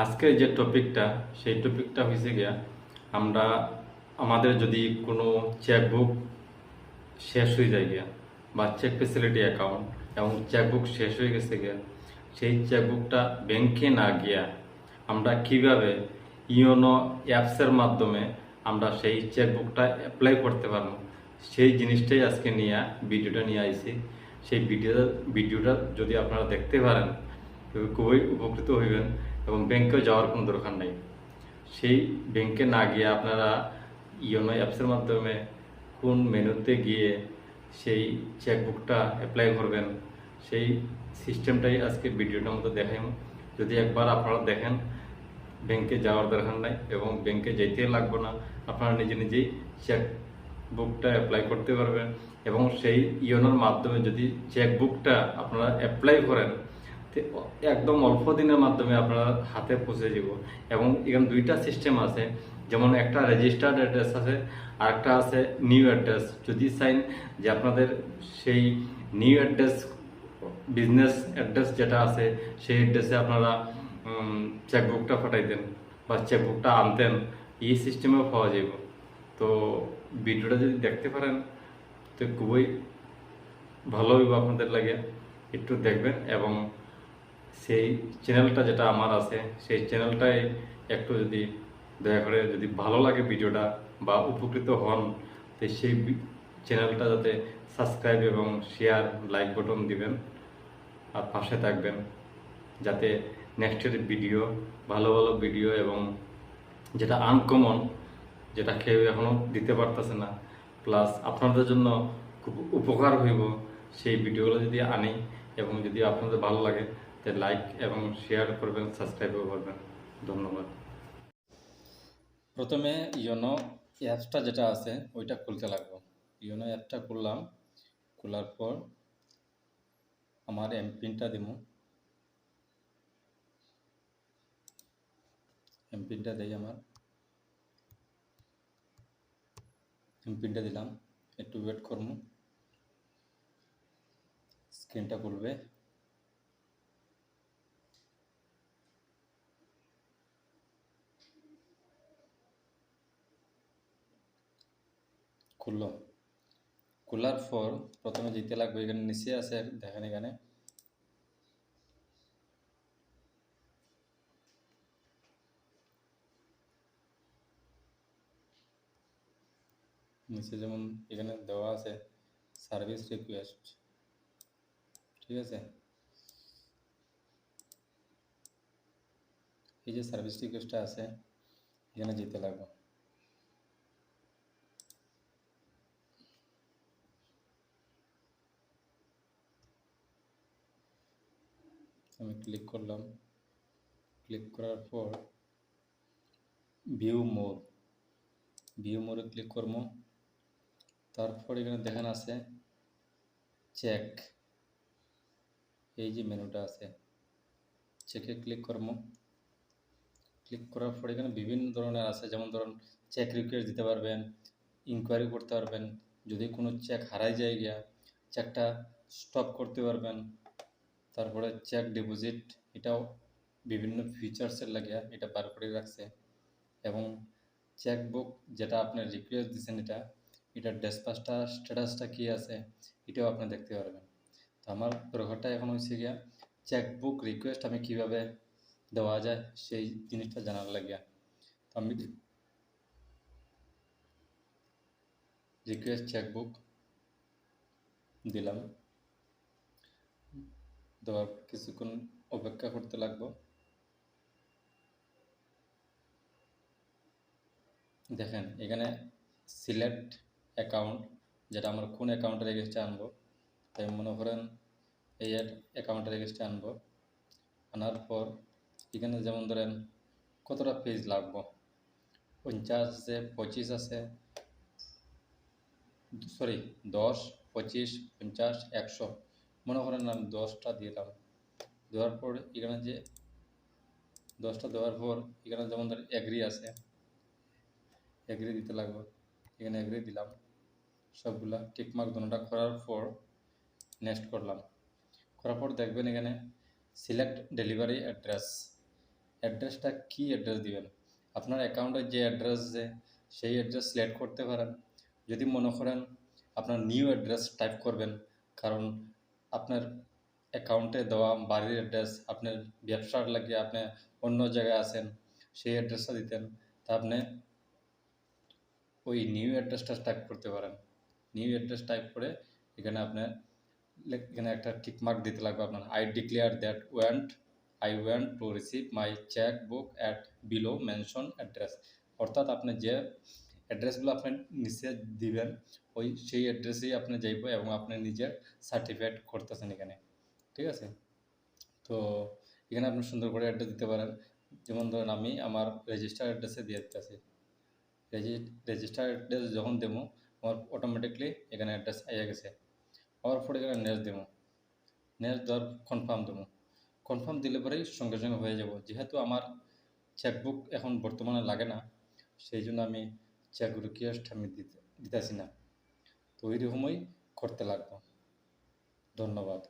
আজকের যে টপিকটা সেই টপিকটা হয়েছে গিয়া আমরা আমাদের যদি কোনো চেকবুক শেষ হয়ে যায় গিয়া বা চেক ফেসিলিটি অ্যাকাউন্ট এবং চেকবুক শেষ হয়ে গেছে গিয়া সেই চেকবুকটা ব্যাংকে না গিয়া আমরা কিভাবে ইওনো অ্যাপসের মাধ্যমে আমরা সেই চেকবুকটা অ্যাপ্লাই করতে পারবো সেই জিনিসটাই আজকে নিয়ে ভিডিওটা নিয়ে আইছি। সেই ভিডিওটা যদি আপনারা দেখতে পারেন তবে খুবই উপকৃত হইবেন এবং ব্যাংকে যাওয়ার কোনো দরকার নাই। সেই ব্যাংকে না গিয়ে আপনারা ইওনো অ্যাপসের মাধ্যমে কোন মেনুতে গিয়ে সেই চেকবুকটা অ্যাপ্লাই করবেন সেই সিস্টেমটাই আজকে ভিডিওটার মধ্যে দেখাই। যদি একবার আপনারা দেখেন ব্যাংকে যাওয়ার দরকার নাই এবং ব্যাংকে যেতে লাগবে না, আপনারা নিজে নিজেই চেকবুকটা অ্যাপ্লাই করতে পারবেন এবং সেই ইওনোর মাধ্যমে যদি চেকবুকটা আপনারা অ্যাপ্লাই করেন একদম অল্প দিনের মাধ্যমে আপনার হাতে পৌঁছে যাব। এবং এখানে দুইটা সিস্টেম আছে, যেমন একটা রেজিস্টার্ড অ্যাড্রেস আছে আর একটা আছে নিউ অ্যাড্রেস। যদি চাইন যে আপনাদের সেই নিউ অ্যাড্রেস বিজনেস অ্যাড্রেস যেটা আছে সেই অ্যাড্রেসে আপনারা চেকবুকটা পাঠাইতেন বা চেকবুকটা আনতেন, এই সিস্টেমেও পাওয়া যাব। তো ভিডিওটা যদি দেখতে পারেন তো খুবই ভালো হইব আপনাদের লাগে, একটু দেখবেন এবং সেই চ্যানেলটা যেটা আমার আছে সেই চ্যানেলটাই একটু যদি দয়া করে যদি ভালো লাগে ভিডিওটা বা উপকৃত হন তো সেই চ্যানেলটা যাতে সাবস্ক্রাইব এবং শেয়ার লাইক বাটন দিবেন আর পাশে থাকবেন, যাতে নেক্সটের ভিডিও ভালো ভালো ভিডিও এবং যেটা আনকমন, যেটা কেউ এখনও দিতে পারতেছে না, প্লাস আপনাদের জন্য খুব উপকার হইব সেই ভিডিওগুলো যদি আনি এবং যদি আপনাদের ভালো লাগে তাহলে লাইক এবং শেয়ার করবেন, সাবস্ক্রাইবও করবেন। ধন্যবাদ। প্রথমে ইওনো অ্যাপসটা যেটা আছে ওইটা খুলতে লাগবে। ইওনো অ্যাপটা খুললাম, খোলার পর আমার এমপিনটা দিব, এমপিনটা দেই, আমার এমপিনটা দিলাম, একটু ওয়েট করবো, স্ক্রিনটা খুলবে। খুললো, খোলার পর প্রথমে যেতে লাগবে, এখানে নিচে আছে দেখেন, এখানে নিচে যেমন এখানে দেওয়া আছে সার্ভিস রিকোয়েস্ট, ঠিক আছে। এই যে সার্ভিস রিকোয়েস্টটা আছে এখানে যেতে লাগবে। আমি ক্লিক করলাম, ক্লিক করার পর ভিউ মোরে ক্লিক করবো। তারপর এখানে দেখেন আছে চেক, এই যে মেনুটা আছে চেকে ক্লিক করবো। ক্লিক করার পর এখানে বিভিন্ন ধরনের আছে, যেমন ধরুন চেক রিকোয়েস্ট দিতে পারবেন, ইনকোয়ারি করতে পারবেন, যদি কোনো চেক হারাই যায় গিয়া চেকটা স্টপ করতে পারবেন। তারপরে চেক ডিপোজিট, এটাও বিভিন্ন ফিচার্সের লাগিয়া এটা বার করে রাখছে। এবং চেকবুক যেটা আপনি রিকোয়েস্ট দিচ্ছেন এটা ডেসপাসটা স্ট্যাটাসটা কী আছে এটাও আপনি দেখতে পারবেন। তো আমার দরকারটা এখন হচ্ছে গিয়া চেকবুক রিকোয়েস্ট আমি কিভাবে দেওয়া যায় সেই জিনিসটা জানার লাগিয়া। তো আমি রিকোয়েস্ট চেকবুক দিলাম, দেওয়ার কিছুক্ষণ অপেক্ষা করতে লাগবো। দেখেন এখানে সিলেক্ট অ্যাকাউন্ট, যেটা আমরা কোন অ্যাকাউন্টের এগেস্টে আনবো, তাই মনে করেন এই অ্যাকাউন্টের এগেস্টে আনবো। আনার পর এখানে যেমন ধরেন কতটা পেজ লাগবো, 50 আছে, 25 আছে, সরি 10, 25, 50, 100, মনে করেন আমি 10টা দিলাম। দেওয়ার পর এখানে যে 10টা দেওয়ার পর এখানে যেমন ধরেন এগ্রি আছে, এগ্রি দিতে লাগবে। এখানে এগ্রি দিলাম, সবগুলা টিকমার্ক দোনোটা করার পর নেক্সট করলাম। করার পর দেখবেন এখানে সিলেক্ট ডেলিভারি অ্যাড্রেস, অ্যাড্রেসটা কি অ্যাড্রেস দিবেন, আপনার অ্যাকাউন্টে যে অ্যাড্রেস আছে সেই অ্যাড্রেস সিলেক্ট করতে পারেন। যদি মনে করেন আপনার নিউ অ্যাড্রেস টাইপ করবেন, কারণ আপনার অ্যাকাউন্টে দেওয়া বাড়ির অ্যাড্রেস আপনার ব্যবসার লাগিয়ে আপনি অন্য জায়গায় আছেন, সেই অ্যাড্রেসটা দিতেন, তা আপনি ওই নিউ অ্যাড্রেসটা টাইপ করতে পারেন। নিউ অ্যাড্রেস টাইপ করে এখানে আপনার এখানে একটা টিক মার্ক দিতে লাগবে আপনার, I want to receive my cheque book at below mention address. অর্থাৎ আপনি যে অ্যাড্রেসগুলো আপনি নিচে দিবেন ওই সেই অ্যাড্রেসেই আপনি যাইব এবং আপনি নিজের সার্টিফিকেট করতেছেন এখানে। ঠিক আছে? তো এখানে আপনি সুন্দর করে অ্যাড্রেস দিতে পারেন। যেমন ধরেন আমি আমার রেজিস্টার অ্যাড্রেসে দিয়ে দিতেছি। রেজিস্টার অ্যাড্রেস যখন দেবো আমার অটোমেটিকলি এখানে অ্যাড্রেস আইয়া গেছে। হওয়ার পরে এখানে নেক্সট দেবো, নেক্সট দেওয়ার কনফার্ম দেবো। কনফার্ম দিলে পরেই সঙ্গে সঙ্গে হয়ে যাব। যেহেতু আমার চেকবুক এখন বর্তমানে লাগে না, সেই জন্য আমি চেক রিকোয়েস্ট আমি দিতেছি না। তো ওই রকমই করতে লাগবো। ধন্যবাদ।